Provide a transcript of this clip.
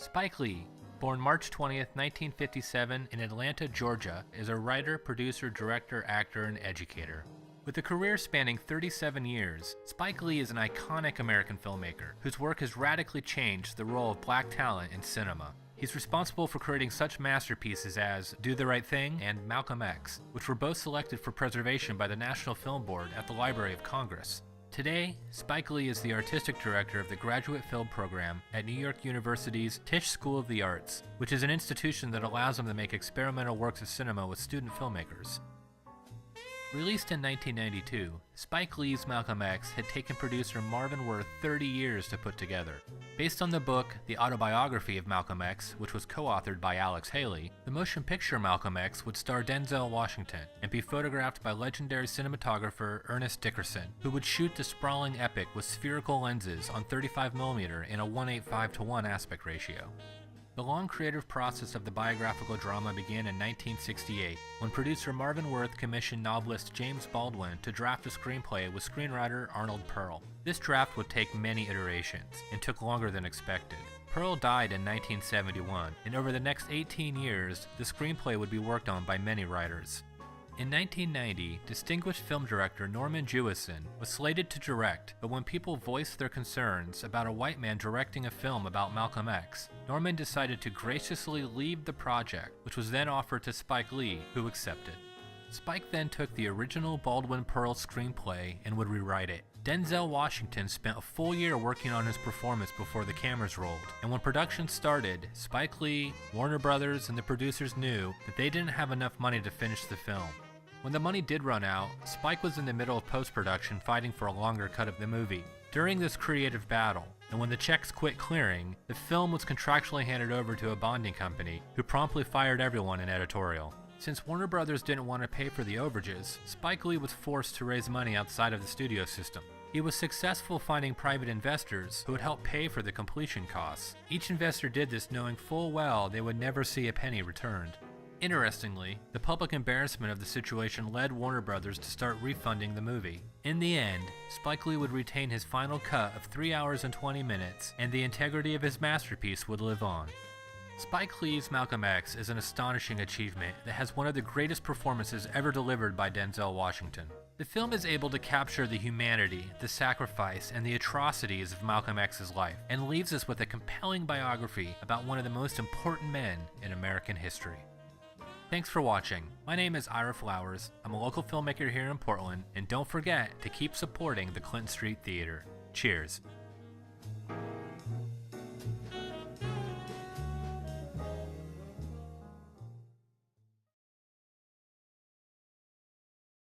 Spike Lee, born March 20th, 1957 in Atlanta, Georgia, is a writer, producer, director, actor, and educator. With a career spanning 37 years, Spike Lee is an iconic American filmmaker whose work has radically changed the role of black talent in cinema. He's responsible for creating such masterpieces as Do the Right Thing and Malcolm X, which were both selected for preservation by the National Film Board at the Library of Congress. Today, Spike Lee is the artistic director of the Graduate Film Program at New York University's Tisch School of the Arts, which is an institution that allows him to make experimental works of cinema with student filmmakers. Released in 1992, Spike Lee's Malcolm X had taken producer Marvin Worth 30 years to put together. Based on the book The Autobiography of Malcolm X, which was co-authored by Alex Haley, the motion picture Malcolm X would star Denzel Washington and be photographed by legendary cinematographer Ernest Dickerson, who would shoot the sprawling epic with spherical lenses on 35mm in a 1:8:5:1 aspect ratio. The long creative process of the biographical drama began in 1968, when producer Marvin Worth commissioned novelist James Baldwin to draft a screenplay with screenwriter Arnold Pearl. This draft would take many iterations, and took longer than expected. Pearl died in 1971, and over the next 18 years, the screenplay would be worked on by many writers. In 1990, distinguished film director Norman Jewison was slated to direct, but when people voiced their concerns about a white man directing a film about Malcolm X, Norman decided to graciously leave the project, which was then offered to Spike Lee, who accepted. Spike then took the original Baldwin-Pearl screenplay and would rewrite it. Denzel Washington spent a full year working on his performance before the cameras rolled, and when production started, Spike Lee, Warner Brothers, and the producers knew that they didn't have enough money to finish the film. When the money did run out, Spike was in the middle of post-production fighting for a longer cut of the movie. During this creative battle, and when the checks quit clearing, the film was contractually handed over to a bonding company, who promptly fired everyone in editorial. Since Warner Brothers didn't want to pay for the overages, Spike Lee was forced to raise money outside of the studio system. He was successful finding private investors who would help pay for the completion costs. Each investor did this knowing full well they would never see a penny returned. Interestingly, the public embarrassment of the situation led Warner Brothers to start refunding the movie. In the end, Spike Lee would retain his final cut of 3 hours and 20 minutes, and the integrity of his masterpiece would live on. Spike Lee's Malcolm X is an astonishing achievement that has one of the greatest performances ever delivered by Denzel Washington. The film is able to capture the humanity, the sacrifice, and the atrocities of Malcolm X's life, and leaves us with a compelling biography about one of the most important men in American history. Thanks for watching. My name is Ira Flowers. I'm a local filmmaker here in Portland, and don't forget to keep supporting the Clinton Street Theater. Cheers.